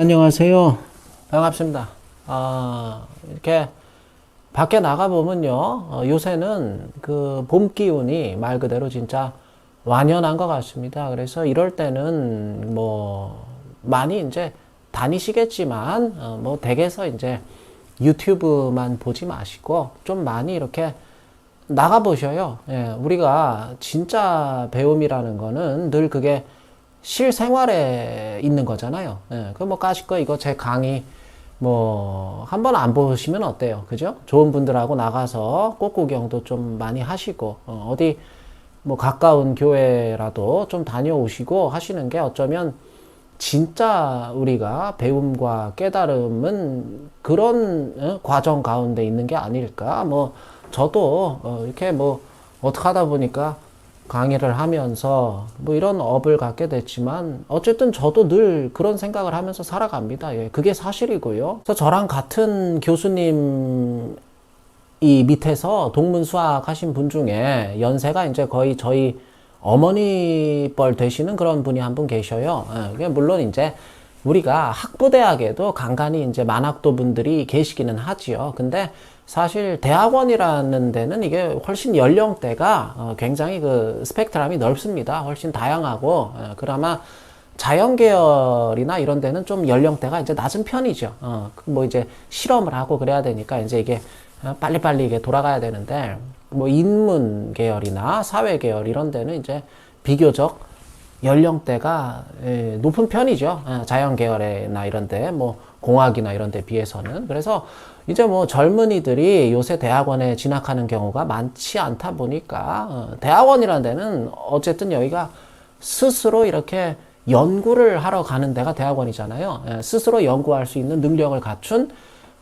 안녕하세요. 반갑습니다. 이렇게 밖에 나가보면요, 요새는 그 봄 기운이 말 그대로 진짜 완연한 것 같습니다. 그래서 이럴 때는 뭐, 많이 이제 다니시겠지만, 뭐, 댁에서 이제 유튜브만 보지 마시고, 좀 많이 이렇게 나가보셔요. 예, 우리가 진짜 배움이라는 거는 늘 그게 실생활에 있는 거잖아요. 예, 그 뭐 까짓 거 이거 제 강의 뭐 한번 안 보시면 어때요? 그죠? 좋은 분들하고 나가서 꽃구경도 좀 많이 하시고 어디 뭐 가까운 교회라도 좀 다녀오시고 하시는 게 어쩌면 진짜 우리가 배움과 깨달음은 그런 과정 가운데 있는 게 아닐까? 뭐 저도 이렇게 뭐 어떻게 하다 보니까 강의를 하면서 뭐 이런 업을 갖게 됐지만 어쨌든 저도 늘 그런 생각을 하면서 살아갑니다. 예, 그게 사실이고요. 그래서 저랑 같은 교수님 이 밑에서 동문 수학 하신 분 중에 연세가 이제 거의 저희 어머니 뻘 되시는 그런 분이 한 분 계셔요. 예, 물론 이제 우리가 학부대학에도 간간히 이제 만학도 분들이 계시기는 하지요. 근데 사실 대학원이라는 데는 이게 훨씬 연령대가 굉장히 그 스펙트럼이 넓습니다. 훨씬 다양하고 그나마 자연 계열이나 이런 데는 좀 연령대가 이제 낮은 편이죠. 뭐 이제 실험을 하고 그래야 되니까 이제 이게 빨리빨리 이게 돌아가야 되는데 뭐 인문 계열이나 사회 계열 이런 데는 이제 비교적 연령대가 높은 편이죠. 자연 계열이나 이런 데, 뭐 공학이나 이런 데 비해서는. 그래서 이제 뭐 젊은이들이 요새 대학원에 진학하는 경우가 많지 않다 보니까 대학원이라는 데는 어쨌든 여기가 스스로 이렇게 연구를 하러 가는 데가 대학원이잖아요. 스스로 연구할 수 있는 능력을 갖춘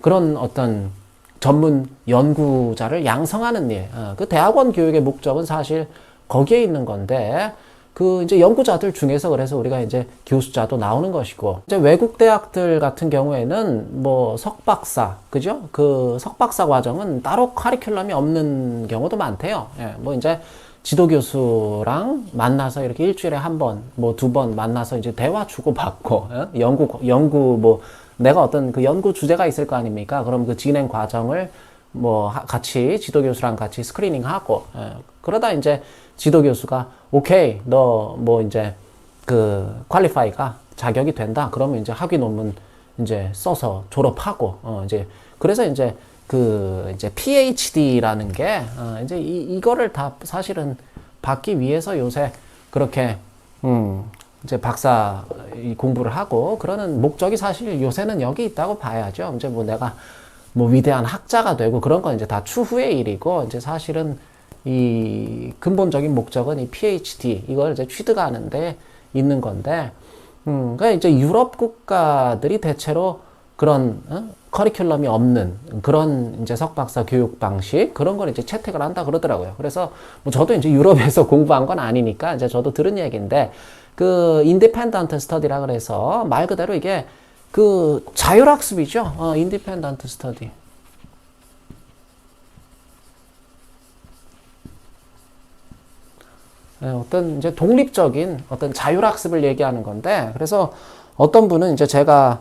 그런 어떤 전문 연구자를 양성하는 일. 그 대학원 교육의 목적은 사실 거기에 있는 건데, 그 이제 연구자들 중에서 그래서 우리가 이제 교수자도 나오는 것이고, 이제 외국 대학들 같은 경우에는 뭐 석박사, 그죠? 그 석박사 과정은 따로 커리큘럼이 없는 경우도 많대요. 예, 뭐 이제 지도교수랑 만나서 이렇게 일주일에 한 번, 뭐 두 번 만나서 이제 대화 주고받고, 연구 뭐 내가 어떤 그 연구 주제가 있을 거 아닙니까? 그럼 그 진행 과정을 뭐 같이 지도교수랑 같이 스크리닝하고, 그러다 이제 지도교수가 오케이 너 뭐 이제 그 퀄리파이가 자격이 된다 그러면 이제 학위 논문 이제 써서 졸업하고 이제 그래서 이제 그 이제 PhD라는 게 이제 이거를 다 사실은 받기 위해서 요새 그렇게 이제 박사 공부를 하고 그러는 목적이 사실 요새는 여기 있다고 봐야죠. 이제 뭐 내가 뭐 위대한 학자가 되고 그런 건 이제 다 추후의 일이고 이제 사실은 이 근본적인 목적은 이 PhD 이걸 이제 취득하는데 있는 건데, 그러니까 이제 유럽 국가들이 대체로 그런 커리큘럼이 없는 그런 이제 석박사 교육 방식 그런 걸 이제 채택을 한다 그러더라고요. 그래서 뭐 저도 이제 유럽에서 공부한 건 아니니까 이제 저도 들은 얘기인데 그 인디펜던트 스터디라 그래서 말 그대로 이게 그 자율학습이죠. 인디펜던트 스터디. 어떤 이제 독립적인 어떤 자율학습을 얘기하는 건데, 그래서 어떤 분은 이제 제가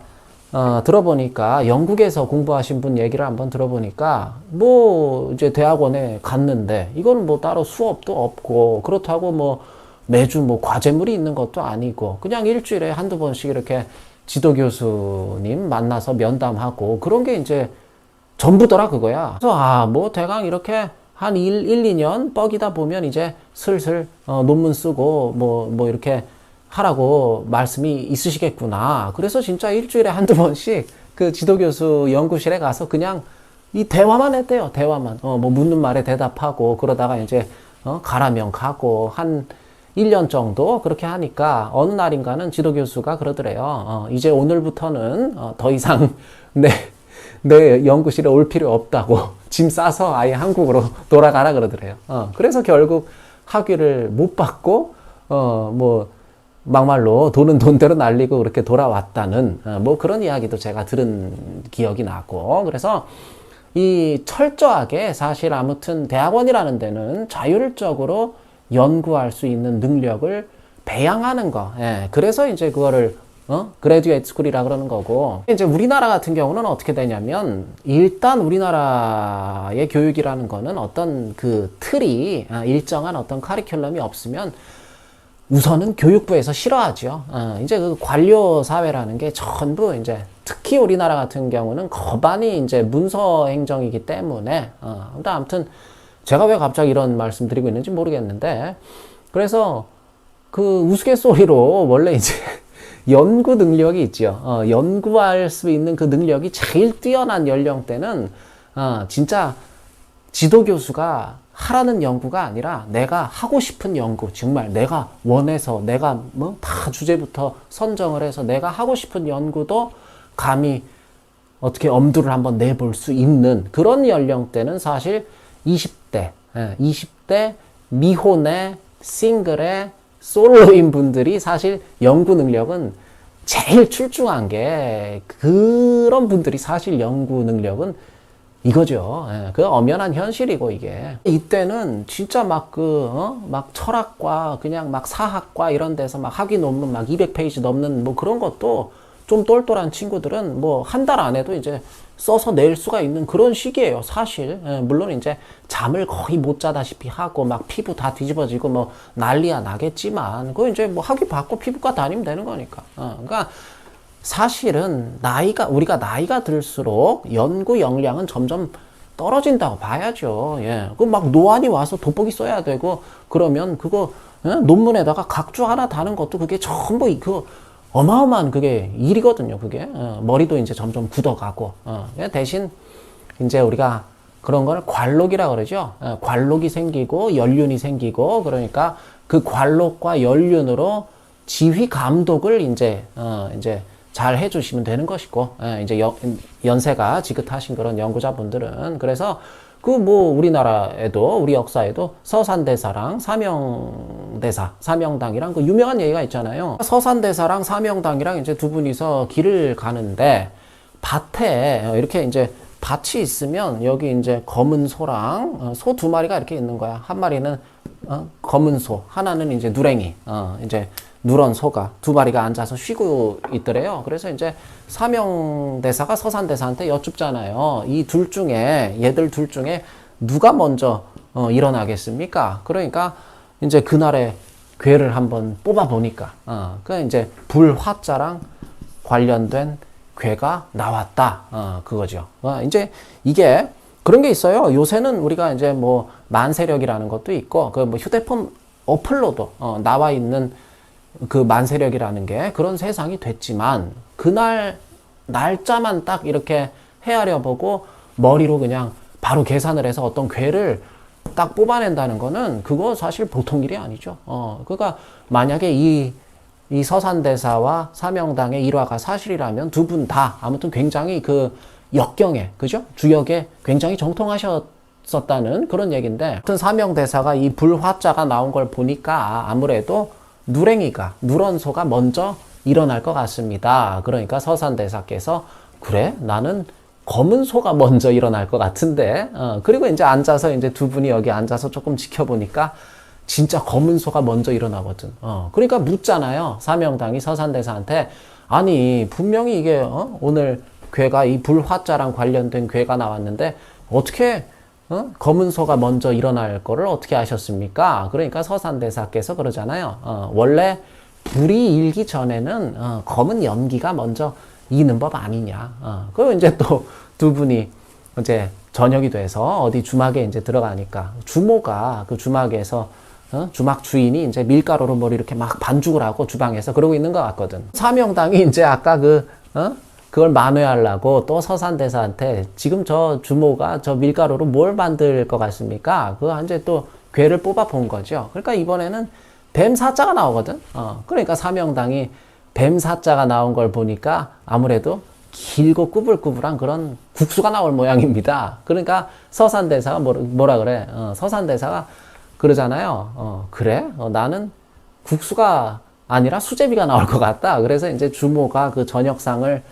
들어보니까 영국에서 공부하신 분 얘기를 한번 들어보니까 뭐 이제 대학원에 갔는데 이건 뭐 따로 수업도 없고 그렇다고 뭐 매주 뭐 과제물이 있는 것도 아니고 그냥 일주일에 한두 번씩 이렇게 지도 교수님 만나서 면담하고 그런 게 이제 전부더라 그거야. 그래서 뭐 대강 이렇게 한 2년 뻐기다 보면 이제 슬슬 논문 쓰고 뭐 이렇게 하라고 말씀이 있으시겠구나. 그래서 진짜 일주일에 한두 번씩 그 지도교수 연구실에 가서 그냥 이 대화만 했대요. 대화만. 뭐 묻는 말에 대답하고 그러다가 이제 가라면 가고 한 1년 정도 그렇게 하니까 어느 날인가는 지도교수가 그러더래요. 이제 오늘부터는 더 이상 내 연구실에 올 필요 없다고 짐 싸서 아예 한국으로 돌아가라 그러더래요. 그래서 결국 학위를 못 받고 뭐 막말로 돈은 돈대로 날리고 그렇게 돌아왔다는 뭐 그런 이야기도 제가 들은 기억이 나고, 그래서 이 철저하게 사실 아무튼 대학원이라는 데는 자율적으로 연구할 수 있는 능력을 배양하는 거. 예, 그래서 이제 그거를 그래듀에이트 스쿨이라 그러는 거고. 이제 우리나라 같은 경우는 어떻게 되냐면, 일단 우리나라의 교육이라는 거는 어떤 그 틀이, 일정한 어떤 커리큘럼이 없으면 우선은 교육부에서 싫어하죠. 이제 그 관료 사회라는 게 전부 이제 특히 우리나라 같은 경우는 거반이 이제 문서 행정이기 때문에, 근데 아무튼 제가 왜 갑자기 이런 말씀 드리고 있는지 모르겠는데, 그래서 그 우스갯소리로 원래 이제 연구 능력이 있죠. 연구할 수 있는 그 능력이 제일 뛰어난 연령대는, 진짜 지도교수가 하라는 연구가 아니라 내가 하고 싶은 연구, 정말 내가 원해서, 내가 뭐 다 주제부터 선정을 해서 내가 하고 싶은 연구도 감히 어떻게 엄두를 한번 내볼 수 있는 그런 연령대는 사실 20대 미혼의 싱글의 솔로인 분들이 사실 연구 능력은 제일 출중한 게, 그런 분들이 사실 연구 능력은 이거죠. 그 엄연한 현실이고, 이게. 이때는 진짜 막 막 철학과 그냥 막 사학과 이런 데서 막 학위 논문 막 200페이지 넘는 뭐 그런 것도 좀 똘똘한 친구들은 뭐 한 달 안에도 이제 써서 낼 수가 있는 그런 시기예요, 사실. 물론 이제 잠을 거의 못 자다시피 하고 막 피부 다 뒤집어지고 뭐 난리야 나겠지만, 그거 이제 뭐 학위 받고 피부과 다니면 되는 거니까. 그러니까 사실은 우리가 나이가 들수록 연구 역량은 점점 떨어진다고 봐야죠. 예. 그 막 노안이 와서 돋보기 써야 되고, 그러면 그거, 논문에다가 각주 하나 다는 것도 그게 전부 어마어마한 그게 일이거든요, 그게. 머리도 이제 점점 굳어가고. 대신 이제 우리가 그런 걸 관록이라 그러죠. 관록이 생기고 연륜이 생기고, 그러니까 그 관록과 연륜으로 지휘 감독을 이제 잘 해주시면 되는 것이고, 이제 연세가 지긋하신 그런 연구자분들은. 그래서 우리나라에도, 우리 역사에도 서산대사랑 사명당이랑 그 유명한 얘기가 있잖아요. 서산대사랑 사명당이랑 이제 두 분이서 길을 가는데, 밭에 이렇게 이제 밭이 있으면 여기 이제 검은 소랑 소 두 마리가 이렇게 있는 거야. 한 마리는 검은 소, 하나는 이제 누렁이, 이제 누런 소가 두 마리가 앉아서 쉬고 있더래요. 그래서 이제 사명대사가 서산대사한테 여쭙잖아요. 얘들 둘 중에 누가 먼저 일어나겠습니까? 그러니까 이제 그날의 괴를 한번 뽑아보니까, 그 이제 불화자랑 관련된 괴가 나왔다. 그거죠. 이제 이게 그런 게 있어요. 요새는 우리가 이제 뭐 만세력이라는 것도 있고, 그 뭐 휴대폰 어플로도 나와 있는 그 만세력이라는 게 그런 세상이 됐지만, 그날 날짜만 딱 이렇게 헤아려 보고 머리로 그냥 바로 계산을 해서 어떤 괴를 딱 뽑아낸다는 거는 그거 사실 보통 일이 아니죠. 그러니까 만약에 이 서산대사와 사명당의 일화가 사실이라면 두 분 다 아무튼 굉장히 그 역경에, 그죠? 주역에 굉장히 정통하셨었다는 그런 얘기인데, 아무튼 사명대사가 이 불화자가 나온 걸 보니까 아무래도 누런소가 먼저 일어날 것 같습니다. 그러니까 서산대사께서, 그래? 나는 검은 소가 먼저 일어날 것 같은데. 그리고 이제 앉아서 이제 두 분이 여기 앉아서 조금 지켜보니까 진짜 검은 소가 먼저 일어나거든. 그러니까 묻잖아요. 사명당이 서산대사한테, 아니, 분명히 이게, 오늘 괴가 이 불화자랑 관련된 괴가 나왔는데, 어떻게, 검은 소가 먼저 일어날 거를 어떻게 아셨습니까? 그러니까 서산대사께서 그러잖아요. 원래 불이 일기 전에는 검은 연기가 먼저 이는 법 아니냐. 그리고 이제 또 두 분이 이제 저녁이 돼서 어디 주막에 이제 들어가니까 주모가 그 주막에서 주막 주인이 이제 밀가루로 뭘 이렇게 막 반죽을 하고 주방에서 그러고 있는 것 같거든. 사명당이 이제 아까 그걸 만회하려고 또 서산대사한테, 지금 저 주모가 저 밀가루로 뭘 만들 것 같습니까? 그거 이제 또 괴를 뽑아 본 거죠. 그러니까 이번에는 뱀 사자가 나오거든. 그러니까 사명당이 뱀 사자가 나온 걸 보니까 아무래도 길고 꾸불꾸불한 그런 국수가 나올 모양입니다. 그러니까 서산대사가 뭐라 그래? 서산대사가 그러잖아요. 그래? 나는 국수가 아니라 수제비가 나올 것 같다. 그래서 이제 주모가 그 저녁상을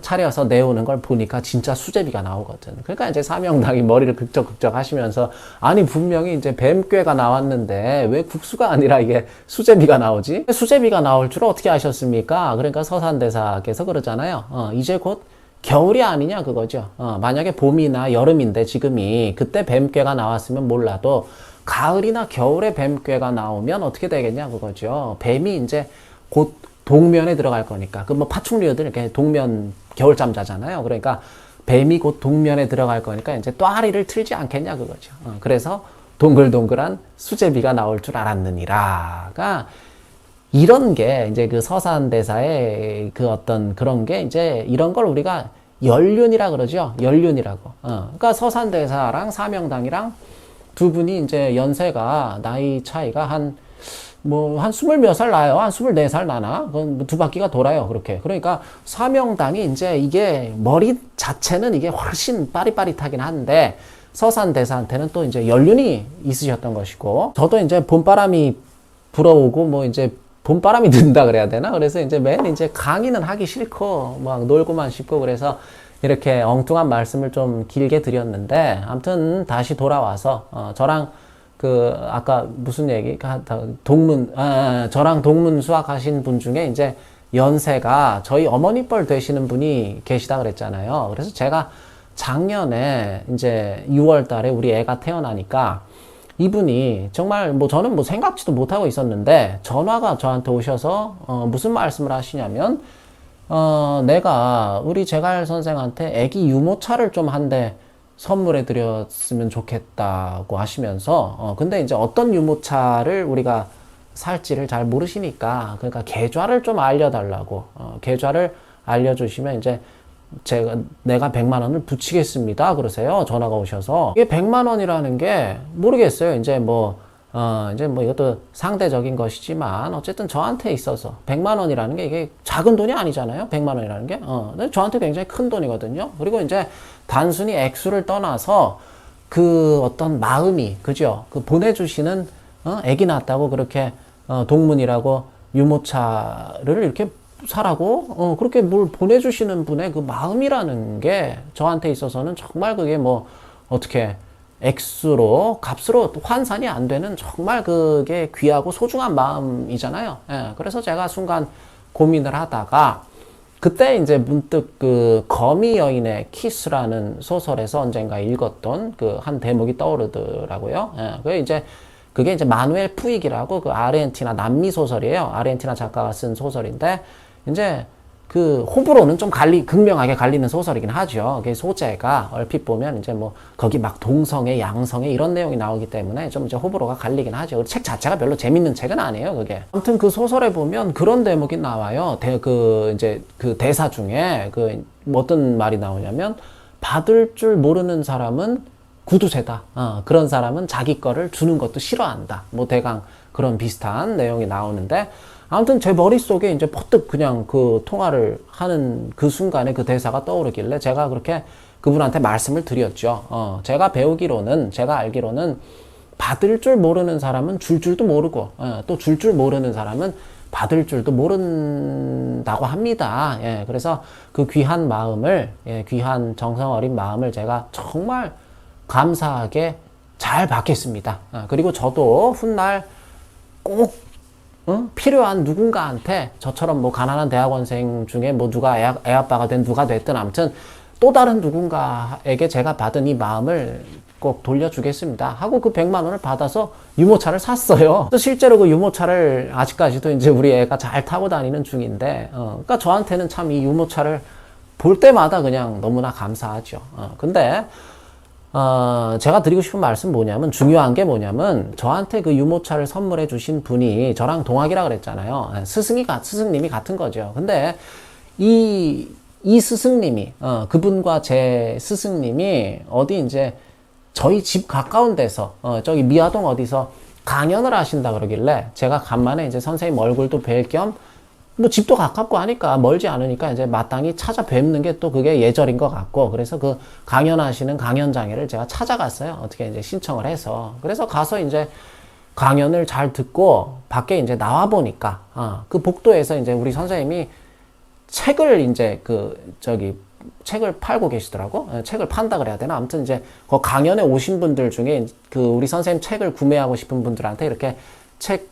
차려서 내오는 걸 보니까 진짜 수제비가 나오거든. 그러니까 이제 사명당이 머리를 극적극적 하시면서, 아니 분명히 이제 뱀꾀가 나왔는데 왜 국수가 아니라 이게 수제비가 나오지? 수제비가 나올 줄 어떻게 아셨습니까? 그러니까 서산대사께서 그러잖아요. 이제 곧 겨울이 아니냐 그거죠. 만약에 봄이나 여름인데 지금이 그때 뱀꾀가 나왔으면 몰라도 가을이나 겨울에 뱀꾀가 나오면 어떻게 되겠냐 그거죠. 뱀이 이제 곧 동면에 들어갈 거니까. 그 뭐 파충류들 이렇게 동면 겨울잠 자잖아요. 그러니까 뱀이 곧 동면에 들어갈 거니까 이제 또아리를 틀지 않겠냐 그거죠. 그래서 동글동글한 수제비가 나올 줄 알았느니라가, 이런 게 이제 그 서산대사의 그 어떤 그런 게 이제 이런 걸 우리가 연륜이라 그러죠. 연륜이라고. 그러니까 서산대사랑 사명당이랑 두 분이 이제 연세가 나이 차이가 한 20몇 살 나요. 한 24살 나나? 그건 두 바퀴가 돌아요. 그렇게. 그러니까 사명당이 이제 이게 머리 자체는 이게 훨씬 빠릿빠릿하긴 한데 서산대사한테는 또 이제 연륜이 있으셨던 것이고, 저도 이제 봄바람이 불어오고 뭐 이제 봄바람이 든다 그래야 되나? 그래서 이제 맨 이제 강의는 하기 싫고 막 놀고만 싶고, 그래서 이렇게 엉뚱한 말씀을 좀 길게 드렸는데, 아무튼 다시 돌아와서 저랑 그 아까 무슨 얘기 저랑 동문 수학하신 분 중에 이제 연세가 저희 어머니 뻘 되시는 분이 계시다 그랬잖아요. 그래서 제가 작년에 이제 6월 달에 우리 애가 태어나니까 이분이 정말 뭐 저는 뭐 생각지도 못하고 있었는데 전화가 저한테 오셔서 무슨 말씀을 하시냐면, 내가 우리 재갈 선생한테 애기 유모차를 좀 한 대 선물해 드렸으면 좋겠다고 하시면서, 근데 이제 어떤 유모차를 우리가 살지를 잘 모르시니까, 그러니까 계좌를 좀 알려달라고, 계좌를 알려주시면 이제 내가 100만 원을 붙이겠습니다 그러세요. 전화가 오셔서. 이게 100만 원이라는 게 모르겠어요. 이제 뭐 이것도 상대적인 것이지만 어쨌든 저한테 있어서 100만 원이라는 게 이게 작은 돈이 아니잖아요. 100만 원이라는 게. 근데 저한테 굉장히 큰 돈이거든요. 그리고 이제 단순히 액수를 떠나서 그 어떤 마음이, 그죠? 그 보내주시는, 애기 낳았다고 그렇게, 동문이라고 유모차를 이렇게 사라고, 그렇게 뭘 보내주시는 분의 그 마음이라는 게 저한테 있어서는 정말 그게 뭐, 어떻게, 액수로, 값으로 환산이 안 되는 정말 그게 귀하고 소중한 마음이잖아요. 예, 그래서 제가 순간 고민을 하다가, 그때 이제 문득 그 거미 여인의 키스라는 소설에서 언젠가 읽었던 그 한 대목이 떠오르더라고요. 예, 그게 이제 마누엘 푸익이라고 그 아르헨티나 남미 소설이에요. 아르헨티나 작가가 쓴 소설인데, 이제 그 호불호는 좀 극명하게 갈리는 소설이긴 하죠. 그 소재가 얼핏 보면 이제 뭐 거기 막 동성애, 양성애 이런 내용이 나오기 때문에 좀 이제 호불호가 갈리긴 하죠. 책 자체가 별로 재밌는 책은 아니에요, 그게. 아무튼 그 소설에 보면 그런 대목이 나와요. 그 대사 중에 어떤 말이 나오냐면, 받을 줄 모르는 사람은 구두쇠다. 그런 사람은 자기 거를 주는 것도 싫어한다. 뭐 대강 그런 비슷한 내용이 나오는데, 아무튼 제 머릿속에 이제 퍼뜩 그냥 그 통화를 하는 그 순간에 그 대사가 떠오르길래 제가 그렇게 그분한테 말씀을 드렸죠. 제가 알기로는 받을 줄 모르는 사람은 줄 줄도 모르고, 또 줄 줄 모르는 사람은 받을 줄도 모른다고 합니다. 예, 그래서 그 귀한 마음을, 귀한 정성 어린 마음을 제가 정말 감사하게 잘 받겠습니다. 그리고 저도 훗날 꼭 필요한 누군가한테, 저처럼 뭐 가난한 대학원생 중에 뭐 누가 애아빠가 된 누가 됐든 아무튼 또 다른 누군가에게 제가 받은 이 마음을 꼭 돌려주겠습니다 하고 그 100만 원을 받아서 유모차를 샀어요. 실제로 그 유모차를 아직까지도 이제 우리 애가 잘 타고 다니는 중인데, 그러니까 저한테는 참 이 유모차를 볼 때마다 그냥 너무나 감사하죠. 근데 제가 드리고 싶은 말씀 중요한 게 뭐냐면, 저한테 그 유모차를 선물해 주신 분이 저랑 동학이라 그랬잖아요. 스승님이 같은 거죠. 근데 이 스승님이, 그분과 제 스승님이 어디 이제 저희 집 가까운 데서, 저기 미아동 어디서 강연을 하신다 그러길래 제가 간만에 이제 선생님 얼굴도 뵐 겸, 뭐 집도 가깝고 하니까 멀지 않으니까 이제 마땅히 찾아뵙는 게 또 그게 예절인 것 같고, 그래서 그 강연하시는 강연장애를 제가 찾아갔어요. 어떻게 이제 신청을 해서. 그래서 가서 이제 강연을 잘 듣고 밖에 이제 나와 보니까, 그 복도에서 이제 우리 선생님이 책을 이제 책을 팔고 계시더라고. 책을 판다 그래야 되나? 아무튼 이제 그 강연에 오신 분들 중에 그 우리 선생님 책을 구매하고 싶은 분들한테 이렇게 책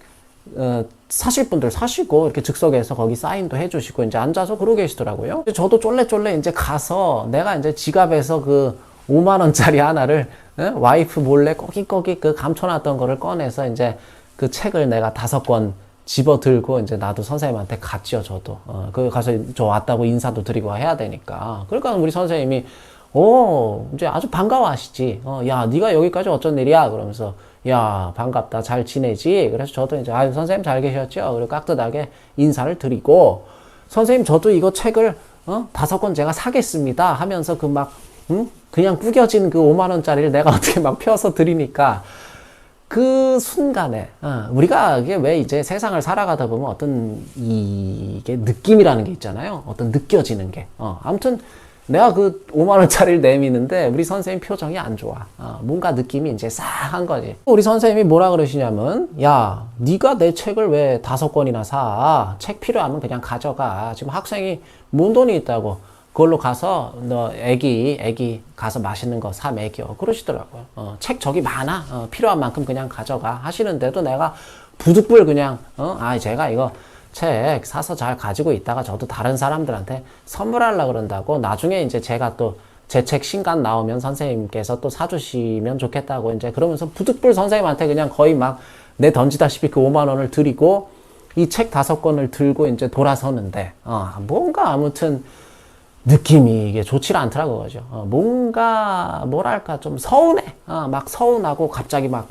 사실 분들 사시고 이렇게 즉석에서 거기 사인도 해주시고 이제 앉아서 그러고 계시더라고요. 저도 쫄래쫄래 이제 가서 내가 이제 지갑에서 그 5만 원짜리 하나를 와이프 몰래 꺼깃꺼깃 그 감춰놨던 거를 꺼내서 이제 그 책을 내가 5권 집어 들고 이제 나도 선생님한테 갔죠, 저도. 그 가서 저 왔다고 인사도 드리고 해야 되니까. 그러니까 우리 선생님이, 이제 아주 반가워하시지. 야, 네가 여기까지 어쩐 일이야? 그러면서, 야, 반갑다. 잘 지내지? 그래서 저도 이제, 아유, 선생님 잘 계셨죠? 그리고 깍듯하게 인사를 드리고, 선생님, 저도 이거 책을, 5권 제가 사겠습니다. 하면서 그냥 구겨진 그 5만원짜리를 내가 어떻게 막 펴서 드리니까, 그 순간에 우리가 이게 왜 이제 세상을 살아가다 보면 어떤 이게 느낌이라는 게 있잖아요. 어떤 느껴지는 게. 아무튼 내가 그 5만 원짜리를 내미는데 우리 선생님 표정이 안 좋아. 뭔가 느낌이 이제 싸한 거지. 우리 선생님이 뭐라 그러시냐면, 야, 네가 내 책을 왜 5권이나 사? 책 필요하면 그냥 가져가. 지금 학생이 뭔 돈이 있다고. 그걸로 가서 너 애기 가서 맛있는 거 사 먹여 그러시더라고요. 책 저기 많아. 필요한 만큼 그냥 가져가 하시는데도 내가 부득불 그냥 제가 이거 책 사서 잘 가지고 있다가 저도 다른 사람들한테 선물하려고 그런다고 나중에 이제 제가 또 제 책 신간 나오면 선생님께서 또 사주시면 좋겠다고 이제 그러면서 부득불 선생님한테 그냥 거의 막 내 던지다시피 그 5만 원을 드리고 이 책 5권을 들고 이제 돌아서는데 뭔가 아무튼 느낌이 이게 좋지가 않더라고, 그죠. 뭔가, 뭐랄까, 좀 서운해. 막 서운하고 갑자기 막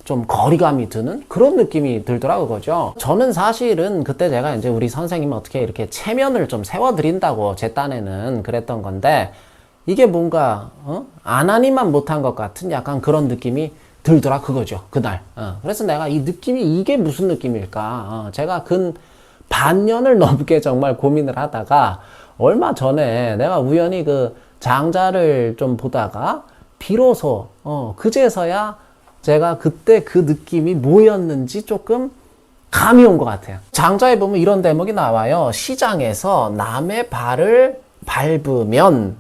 좀 거리감이 드는 그런 느낌이 들더라고, 그죠. 저는 사실은 그때 제가 이제 우리 선생님 어떻게 이렇게 체면을 좀 세워드린다고 제 딴에는 그랬던 건데, 이게 뭔가, 안 하니만 못한 것 같은 약간 그런 느낌이 들더라, 그거죠, 그날. 그래서 내가 이 느낌이 이게 무슨 느낌일까. 제가 반년을 넘게 정말 고민을 하다가, 얼마 전에 내가 우연히 그 장자를 좀 보다가 비로소 그제서야 제가 그때 그 느낌이 뭐였는지 조금 감이 온 것 같아요. 장자에 보면 이런 대목이 나와요. 시장에서 남의 발을 밟으면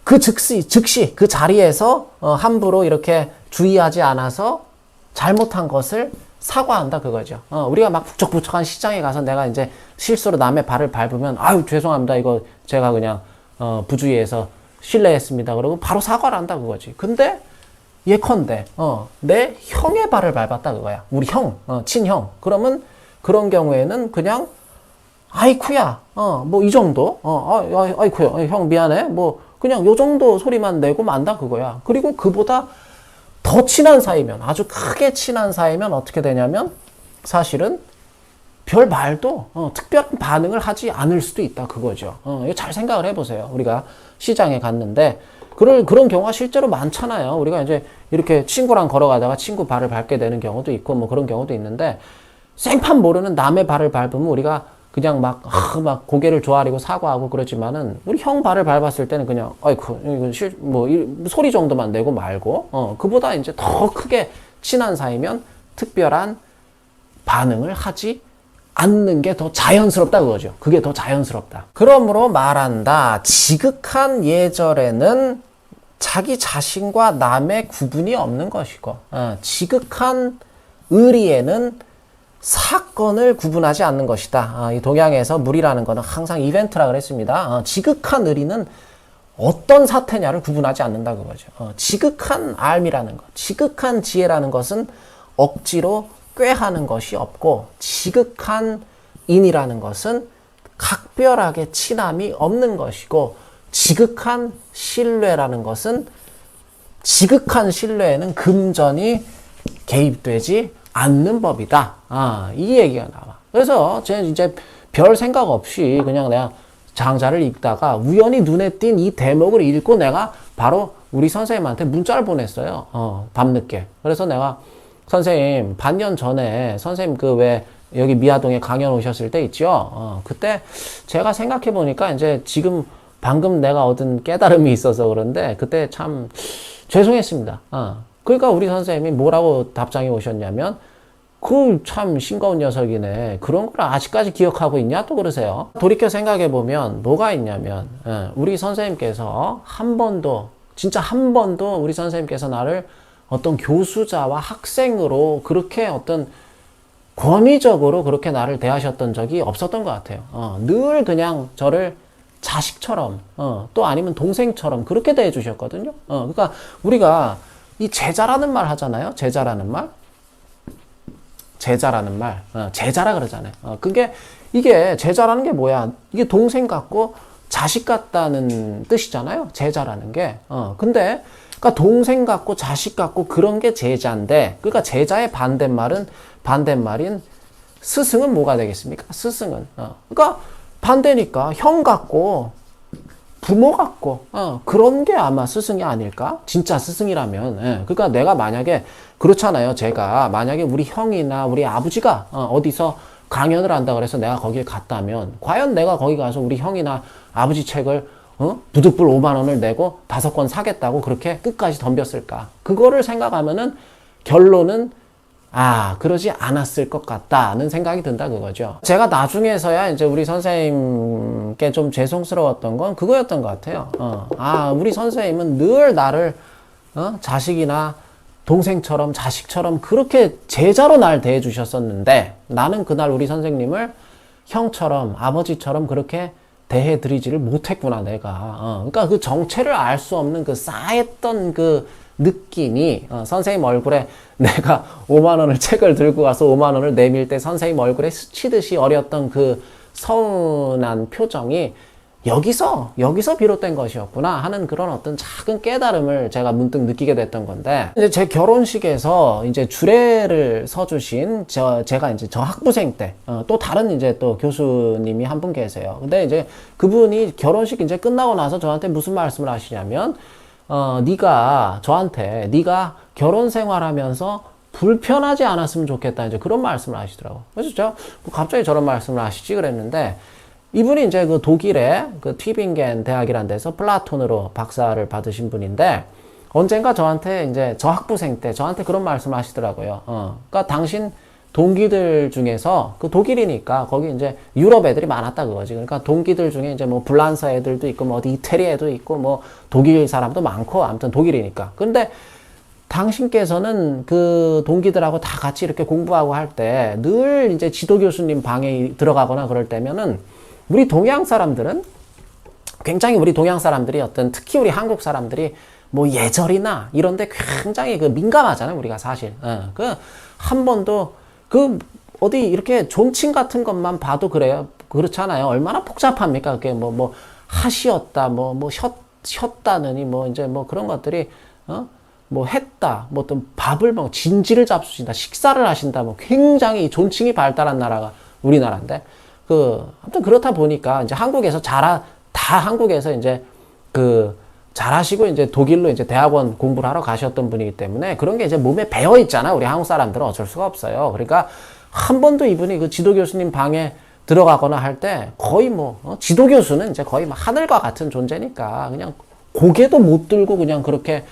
그 즉시 그 자리에서 함부로 이렇게 주의하지 않아서 잘못한 것을 사과한다 그거죠. 우리가 막 북적북적한 시장에 가서 내가 이제 실수로 남의 발을 밟으면 아유 죄송합니다. 이거 제가 그냥 부주의해서 실례했습니다. 그러고 바로 사과를 한다 그거지. 근데 예컨대 내 형의 발을 밟았다 그거야. 우리 형, 친형. 그러면 그런 경우에는 그냥 아이쿠야, 뭐 이 정도, 아이쿠야, 형 미안해. 뭐 그냥 요 정도 소리만 내고 만다 그거야. 그리고 그보다 더 친한 사이면, 아주 크게 친한 사이면 어떻게 되냐면 사실은 별 말도 특별한 반응을 하지 않을 수도 있다 그거죠. 이거 잘 생각을 해보세요. 우리가 시장에 갔는데 그런 경우가 실제로 많잖아요. 우리가 이제 이렇게 친구랑 걸어가다가 친구 발을 밟게 되는 경우도 있고 뭐 그런 경우도 있는데 생판 모르는 남의 발을 밟으면 우리가 그냥 막 고개를 조아리고 사과하고 그러지만은 우리 형 발을 밟았을 때는 그냥 아이쿠 이거 소리 정도만 내고 말고 그보다 이제 더 크게 친한 사이면 특별한 반응을 하지 않는 게 더 자연스럽다 그거죠. 그게 더 자연스럽다. 그러므로 말한다. 지극한 예절에는 자기 자신과 남의 구분이 없는 것이고 지극한 의리에는 사건을 구분하지 않는 것이다. 이 동양에서 물이라는 것은 항상 이벤트라 그랬습니다. 지극한 의리는 어떤 사태냐를 구분하지 않는다 그거죠. 지극한 알미라는 것, 지극한 지혜라는 것은 억지로 꾀하는 것이 없고 지극한 인이라는 것은 각별하게 친함이 없는 것이고 지극한 신뢰라는 것은 지극한 신뢰에는 금전이 개입되지 않는 법이다. 이 얘기가 나와. 그래서 제가 이제 별 생각 없이 그냥 내가 장자를 읽다가 우연히 눈에 띈 이 대목을 읽고 내가 바로 우리 선생님한테 문자를 보냈어요. 밤늦게. 그래서 내가 선생님 반년 전에 선생님 그 왜 여기 미아동에 강연 오셨을 때 있죠. 그때 제가 생각해 보니까 이제 지금 방금 내가 얻은 깨달음이 있어서 그런데 그때 참 죄송했습니다. 그러니까 우리 선생님이 뭐라고 답장이 오셨냐면 그 참 싱거운 녀석이네. 그런 걸 아직까지 기억하고 있냐? 또 그러세요. 돌이켜 생각해보면 뭐가 있냐면, 우리 선생님께서 한 번도, 진짜 한 번도 우리 선생님께서 나를 어떤 교수자와 학생으로 그렇게 어떤 권위적으로 그렇게 나를 대하셨던 적이 없었던 것 같아요. 늘 그냥 저를 자식처럼, 또 아니면 동생처럼 그렇게 대해 주셨거든요. 그러니까 우리가 이 제자라는 말 하잖아요. 제자라는 말. 제자라는 말. 제자라 그러잖아요. 이게 제자라는 게 뭐야? 이게 동생 같고 자식 같다는 뜻이잖아요. 제자라는 게. 근데, 그러니까 동생 같고 자식 같고 그런 게 제자인데, 그러니까 제자의 반대말인 스승은 뭐가 되겠습니까? 스승은. 그러니까 반대니까 형 같고 부모 같고 그런 게 아마 스승이 아닐까? 진짜 스승이라면. 그러니까 내가 만약에 그렇잖아요. 제가 만약에 우리 형이나 우리 아버지가 어디서 강연을 한다 그래서 내가 거길 갔다면 과연 내가 거기 가서 우리 형이나 아버지 책을 부득불 5만 원을 내고 5권 사겠다고 그렇게 끝까지 덤볐을까? 그거를 생각하면은 결론은 그러지 않았을 것 같다는 생각이 든다 그거죠. 제가 나중에서야 이제 우리 선생님께 좀 죄송스러웠던 건 그거였던 것 같아요. 우리 선생님은 늘 나를 자식이나 동생처럼 자식처럼 그렇게 제자로 날 대해 주셨었는데 나는 그날 우리 선생님을 형처럼 아버지처럼 그렇게 대해 드리지를 못했구나 내가. 그러니까 그 정체를 알 수 없는 그 쌓였던 그 느낌이 선생님 얼굴에 내가 5만 원을 책을 들고 가서 5만 원을 내밀 때 선생님 얼굴에 스치듯이 어렸던 그 서운한 표정이 여기서 비롯된 것이었구나 하는 그런 어떤 작은 깨달음을 제가 문득 느끼게 됐던 건데, 이제 제 결혼식에서 이제 주례를 서주신 제가 이제 저 학부생 때, 또 다른 이제 또 교수님이 한 분 계세요. 근데 이제 그분이 결혼식 이제 끝나고 나서 저한테 무슨 말씀을 하시냐면, 네가 결혼 생활하면서 불편하지 않았으면 좋겠다. 이제 그런 말씀을 하시더라고. 그래서 제가 갑자기 저런 말씀을 하시지 그랬는데, 이분이 이제 그 독일의 그 튜빙겐 대학이라는 데서 플라톤으로 박사를 받으신 분인데, 언젠가 저한테 이제 저 학부생 때 저한테 그런 말씀을 하시더라고요. 그러니까 당신 동기들 중에서 그 독일이니까 거기 이제 유럽 애들이 많았다 그거지. 그러니까 동기들 중에 이제 뭐 불란서 애들도 있고 뭐 어디 이태리 애도 있고 뭐 독일 사람도 많고 아무튼 독일이니까. 근데 당신께서는 그 동기들하고 다 같이 이렇게 공부하고 할 때 늘 이제 지도 교수님 방에 들어가거나 그럴 때면은 우리 동양 사람들은 굉장히 우리 동양 사람들이 특히 우리 한국 사람들이 뭐 예절이나 이런데 굉장히 그 민감하잖아요. 우리가 사실. 그 한 번도 그 어디 이렇게 존칭 같은 것만 봐도 그래요. 그렇잖아요. 얼마나 복잡합니까? 그게 뭐 하시었다, 쉬었다느니 이제 그런 것들이 뭐 했다, 뭐 어떤 밥을 진지를 잡수신다, 식사를 하신다, 굉장히 존칭이 발달한 나라가 우리나라인데, 아무튼 그렇다 보니까 이제 한국에서 이제 잘하시고 이제 독일로 이제 대학원 공부를 하러 가셨던 분이기 때문에 그런 게 이제 몸에 배어 있잖아. 우리 한국 사람들은 어쩔 수가 없어요. 그러니까 한 번도 이분이 그 지도 교수님 방에 들어가거나 할 때 거의 지도 교수는 이제 거의 하늘과 같은 존재니까 그냥 고개도 못 들고 그냥 그렇게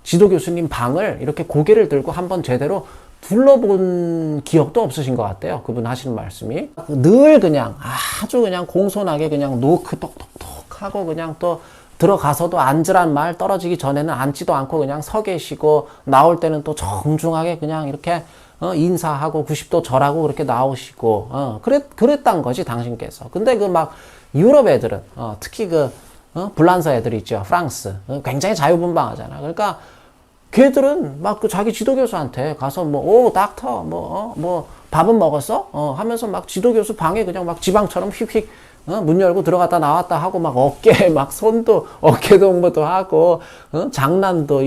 지도 교수님 방을 이렇게 고개를 들고 한번 제대로 둘러본 기억도 없으신 것 같아요. 그분 하시는 말씀이. 늘 그냥 아주 그냥 공손하게 그냥 노크 톡톡톡 하고 그냥 또 들어가서도 앉으란 말 떨어지기 전에는 앉지도 않고 그냥 서 계시고 나올 때는 또 정중하게 그냥 이렇게 인사하고 90도 절하고 그렇게 나오시고 그랬단 거지 당신께서. 근데 유럽 애들은 특히 불란서 애들 있죠. 프랑스. 굉장히 자유분방하잖아. 그러니까 걔들은 자기 지도교수한테 가서 오 닥터 밥은 먹었어? 하면서 지도교수 방에 그냥 지방처럼 휙휙 문 열고 들어갔다 나왔다 하고 어깨에 손도 어깨 동무도 하고 장난도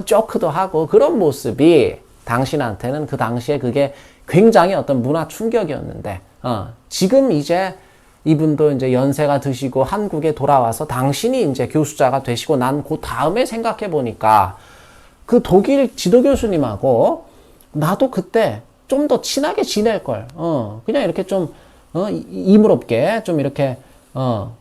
쪼크도 하고 그런 모습이 당신한테는 그 당시에 그게 굉장히 어떤 문화 충격이었는데 지금 이제 이분도 이제 연세가 드시고 한국에 돌아와서 당신이 이제 교수자가 되시고 난 그 다음에 생각해 보니까 그 독일 지도 교수님하고 나도 그때 좀 더 친하게 지낼 걸. 그냥 이렇게 좀 이물없게 좀 이렇게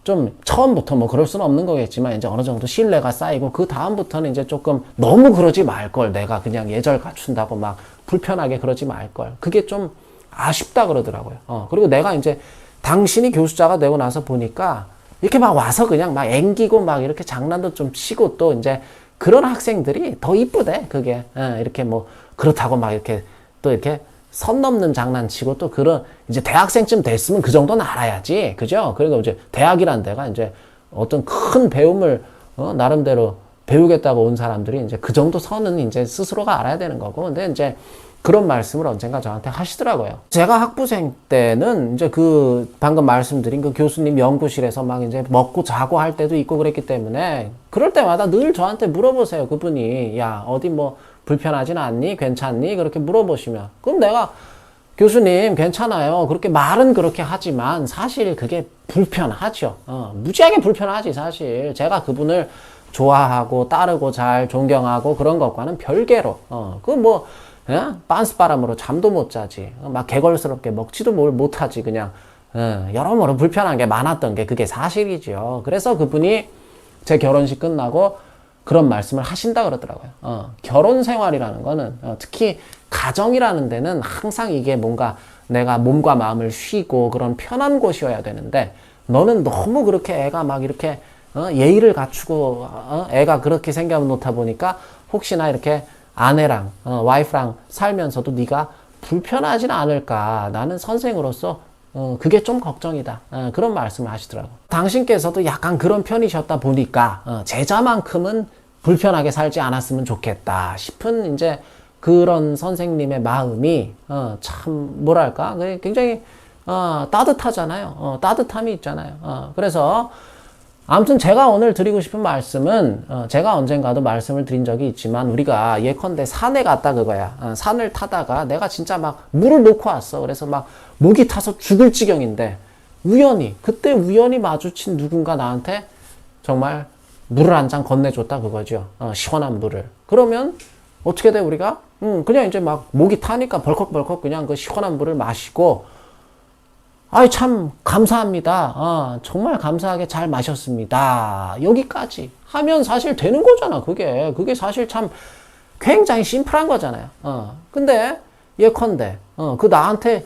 좀 처음부터 뭐 그럴 수는 없는 거겠지만 이제 어느 정도 신뢰가 쌓이고 그 다음부터는 이제 조금 너무 그러지 말 걸. 내가 그냥 예절 갖춘다고 막 불편하게 그러지 말 걸. 그게 좀 아쉽다 그러더라고요. 그리고 내가 이제 당신이 교수자가 되고 나서 보니까 이렇게 막 와서 그냥 막 앵기고 막 이렇게 장난도 좀 치고 또 이제 그런 학생들이 더 이쁘대. 그게 이렇게 뭐 그렇다고 막 이렇게 또 이렇게 선 넘는 장난치고 또 그런 이제 대학생쯤 됐으면 그 정도는 알아야지. 그죠? 그리고 이제 대학이란 데가 이제 어떤 큰 배움을 나름대로 배우겠다고 온 사람들이 이제 그 정도 선은 이제 스스로가 알아야 되는 거고. 근데 이제 그런 말씀을 언젠가 저한테 하시더라고요. 제가 학부생 때는 이제 그 방금 말씀드린 그 교수님 연구실에서 막 이제 먹고 자고 할 때도 있고 그랬기 때문에 그럴 때마다 늘 저한테 물어보세요. 그분이 야 어디 뭐 불편하진 않니? 괜찮니? 그렇게 물어보시면 그럼 내가 교수님 괜찮아요. 그렇게 말은 그렇게 하지만 사실 그게 불편하죠. 무지하게 불편하지 사실. 제가 그분을 좋아하고 따르고 잘 존경하고 그런 것과는 별개로 그 뭐 빤스바람으로 잠도 못 자지. 막 개걸스럽게 먹지도 뭘 못하지. 그냥 여러모로 불편한 게 많았던 게 그게 사실이죠. 그래서 그분이 제 결혼식 끝나고 그런 말씀을 하신다 그러더라고요. 결혼 생활이라는 거는 특히 가정이라는 데는 항상 이게 뭔가 내가 몸과 마음을 쉬고 그런 편한 곳이어야 되는데 너는 너무 그렇게 애가 막 이렇게 예의를 갖추고 애가 그렇게 생겨놓다 보니까 혹시나 이렇게 아내랑 와이프랑 살면서도 네가 불편하진 않을까. 나는 선생으로서 그게 좀 걱정이다. 그런 말씀을 하시더라고요. 당신께서도 약간 그런 편이셨다 보니까 제자만큼은 불편하게 살지 않았으면 좋겠다 싶은 이제 그런 선생님의 마음이 참 뭐랄까 굉장히 따뜻하잖아요. 따뜻함이 있잖아요. 그래서 아무튼 제가 오늘 드리고 싶은 말씀은 제가 언젠가도 말씀을 드린 적이 있지만 우리가 예컨대 산에 갔다 그거야. 산을 타다가 내가 진짜 막 물을 놓고 왔어. 그래서 막 목이 타서 죽을 지경인데 그때 우연히 마주친 누군가 나한테 정말 물을 한 잔 건네줬다 그거죠. 시원한 물을. 그러면 어떻게 돼 우리가? 그냥 이제 막 목이 타니까 벌컥벌컥 그냥 그 시원한 물을 마시고 아이 참 감사합니다. 정말 감사하게 잘 마셨습니다. 여기까지 하면 사실 되는 거잖아. 그게 사실 참 굉장히 심플한 거잖아요. 근데 예컨대 그 나한테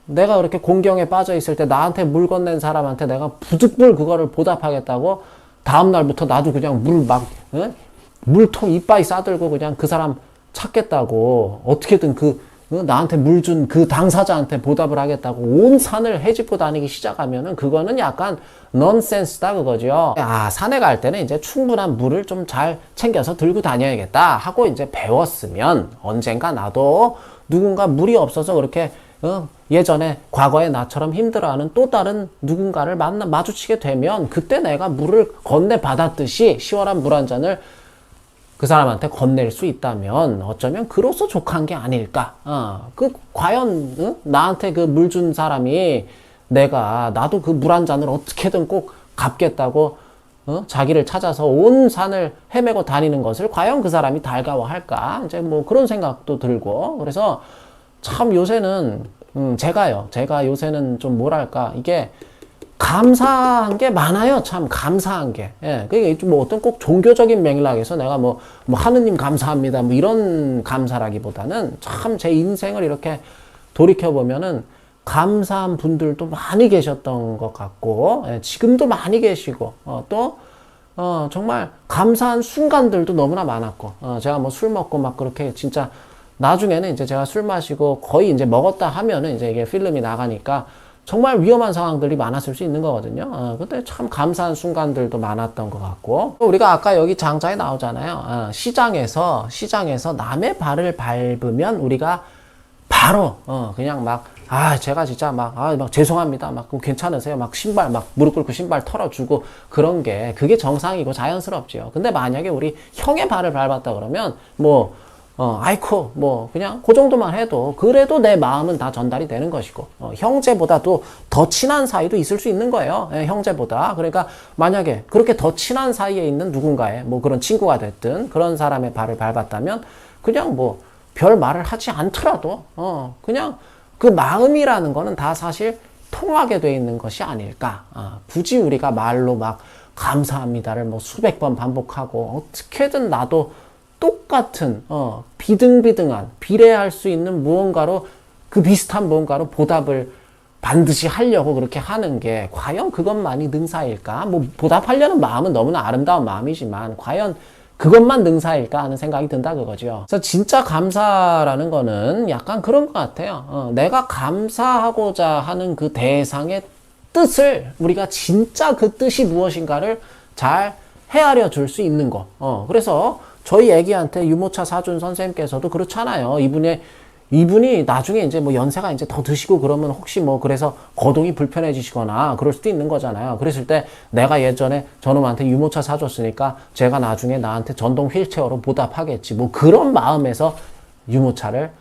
내가 그렇게 공경에 빠져 있을 때 나한테 물 건넨 사람한테 내가 부득불 그거를 보답하겠다고 다음 날부터 나도 그냥 물통 이빠이 싸들고 그냥 그 사람 찾겠다고 어떻게든 나한테 물 준 그 당사자한테 보답을 하겠다고 온 산을 헤집고 다니기 시작하면은 그거는 약간 넌센스다 그거죠. 산에 갈 때는 이제 충분한 물을 좀 잘 챙겨서 들고 다녀야겠다 하고 이제 배웠으면 언젠가 나도 누군가 물이 없어서 그렇게 예전에 과거의 나처럼 힘들어하는 또 다른 누군가를 마주치게 되면 그때 내가 물을 건네 받았듯이 시원한 물 한 잔을 그 사람한테 건넬 수 있다면 어쩌면 그로서 족한 게 아닐까. 과연 나한테 그 물 준 사람이 나도 그 물 한 잔을 어떻게든 꼭 갚겠다고 자기를 찾아서 온 산을 헤매고 다니는 것을 과연 그 사람이 달가워할까. 이제 뭐 그런 생각도 들고. 그래서 참 요새는 제가 요새는 좀 뭐랄까 이게 감사한 게 많아요. 참 감사한 게. 예. 그게 뭐 어떤 꼭 종교적인 맥락에서 내가 뭐 하느님 감사합니다. 뭐 이런 감사라기보다는 참 제 인생을 이렇게 돌이켜 보면은 감사한 분들도 많이 계셨던 것 같고, 예. 지금도 많이 계시고, 또 정말 감사한 순간들도 너무나 많았고, 제가 뭐 술 먹고 막 그렇게 진짜 나중에는 이제 제가 술 마시고 거의 이제 먹었다 하면은 이제 이게 필름이 나가니까 정말 위험한 상황들이 많았을 수 있는 거거든요. 근데 참 감사한 순간들도 많았던 것 같고. 우리가 아까 여기 장자에 나오잖아요. 시장에서 남의 발을 밟으면 우리가 바로, 그냥 막, 제가 진짜 막 죄송합니다. 막, 괜찮으세요? 막 신발, 막 무릎 꿇고 신발 털어주고 그런 게, 그게 정상이고 자연스럽지요. 근데 만약에 우리 형의 발을 밟았다 그러면, 아이코, 그냥, 그 정도만 해도, 그래도 내 마음은 다 전달이 되는 것이고, 형제보다도 더 친한 사이도 있을 수 있는 거예요. 형제보다. 그러니까, 만약에, 그렇게 더 친한 사이에 있는 누군가의, 그런 친구가 됐든, 그런 사람의 발을 밟았다면, 그냥 별 말을 하지 않더라도, 그냥, 그 마음이라는 거는 다 사실 통하게 돼 있는 것이 아닐까. 굳이 우리가 말로 막 감사합니다를 뭐 수백 번 반복하고 어떻게든 나도 똑같은 비등비등한 비례할 수 있는 무언가로 그 비슷한 무언가로 보답을 반드시 하려고 그렇게 하는 게 과연 그것만이 능사일까? 뭐 보답하려는 마음은 너무나 아름다운 마음이지만 과연 그것만 능사일까 하는 생각이 든다 그거죠. 그래서 진짜 감사라는 거는 약간 그런 것 같아요. 내가 감사하고자 하는 그 대상의 뜻을 우리가 진짜 그 뜻이 무엇인가를 잘 헤아려 줄 수 있는 거. 그래서 저희 애기한테 유모차 사준 선생님께서도 그렇잖아요. 이분이 나중에 이제 뭐 연세가 이제 더 드시고 그러면 혹시 뭐 그래서 거동이 불편해지시거나 그럴 수도 있는 거잖아요. 그랬을 때 내가 예전에 저놈한테 유모차 사줬으니까 제가 나중에 나한테 전동 휠체어로 보답하겠지. 뭐 그런 마음에서 유모차를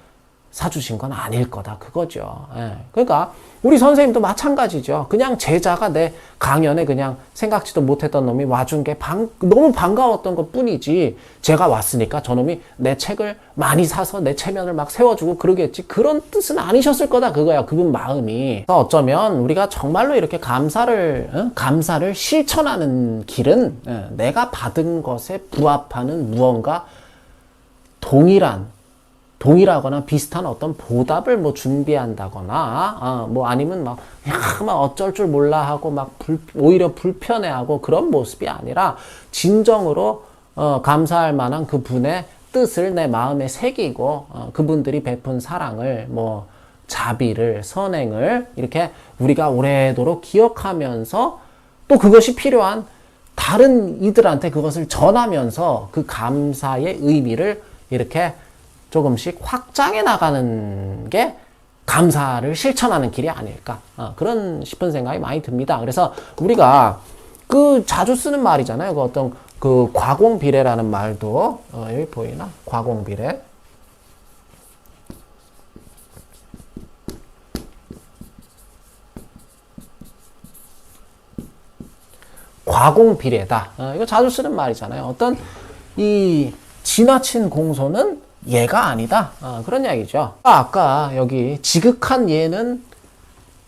사주신 건 아닐 거다. 그거죠. 예. 그러니까 우리 선생님도 마찬가지죠. 그냥 제자가 내 강연에 그냥 생각지도 못했던 놈이 와준 게 너무 반가웠던 것 뿐이지 제가 왔으니까 저놈이 내 책을 많이 사서 내 체면을 막 세워주고 그러겠지. 그런 뜻은 아니셨을 거다. 그거야. 그분 마음이. 어쩌면 우리가 정말로 이렇게 감사를 실천하는 길은 내가 받은 것에 부합하는 무언가 동일하거나 비슷한 어떤 보답을 뭐 준비한다거나, 뭐 아니면 막 어쩔 줄 몰라 하고 오히려 불편해하고 그런 모습이 아니라 진정으로, 감사할 만한 그분의 뜻을 내 마음에 새기고, 그분들이 베푼 사랑을, 뭐, 자비를, 선행을 이렇게 우리가 오래도록 기억하면서 또 그것이 필요한 다른 이들한테 그것을 전하면서 그 감사의 의미를 이렇게 조금씩 확장해 나가는 게 감사를 실천하는 길이 아닐까. 그런 싶은 생각이 많이 듭니다. 그래서 우리가 그 자주 쓰는 말이잖아요. 그 어떤 그 과공비례라는 말도, 여기 보이나? 과공비례. 과공비례다. 이거 자주 쓰는 말이잖아요. 어떤 이 지나친 공소는 얘가 아니다. 그런 이야기죠. 아까 여기 지극한 예는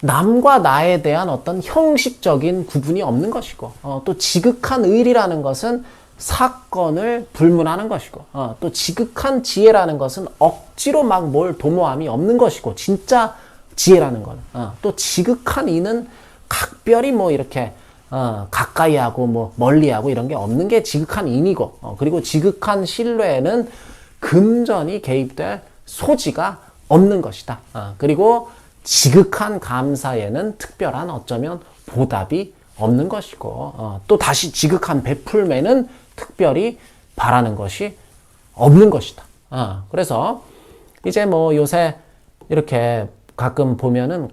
남과 나에 대한 어떤 형식적인 구분이 없는 것이고, 또 지극한 의리라는 것은 사건을 불문하는 것이고, 또 지극한 지혜라는 것은 억지로 막 뭘 도모함이 없는 것이고, 진짜 지혜라는 건, 또 지극한 이는 각별히 뭐 이렇게 가까이 하고 뭐 멀리 하고 이런 게 없는 게 지극한 인이고, 그리고 지극한 신뢰에는 금전이 개입될 소지가 없는 것이다. 그리고 지극한 감사에는 특별한 어쩌면 보답이 없는 것이고, 또 다시 지극한 베풀매는 특별히 바라는 것이 없는 것이다. 그래서 이제 뭐 요새 이렇게 가끔 보면은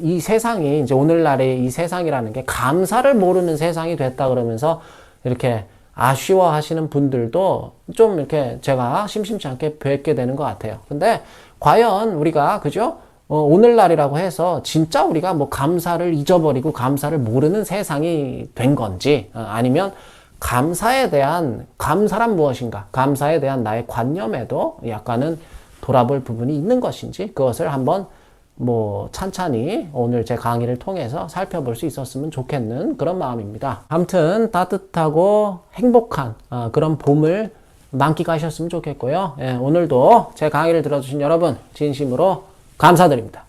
이 세상이 이제 오늘날의 이 세상이라는 게 감사를 모르는 세상이 됐다 그러면서 이렇게 아쉬워하시는 분들도 좀 이렇게 제가 심심치 않게 뵙게 되는 것 같아요. 근데 과연 우리가 그죠? 오늘날이라고 해서 진짜 우리가 뭐 감사를 잊어버리고 감사를 모르는 세상이 된 건지, 아니면 감사란 무엇인가, 감사에 대한 나의 관념에도 약간은 돌아볼 부분이 있는 것인지, 그것을 한번 뭐 찬찬히 오늘 제 강의를 통해서 살펴볼 수 있었으면 좋겠는 그런 마음입니다. 아무튼 따뜻하고 행복한 그런 봄을 만끽하셨으면 좋겠고요. 오늘도 제 강의를 들어주신 여러분 진심으로 감사드립니다.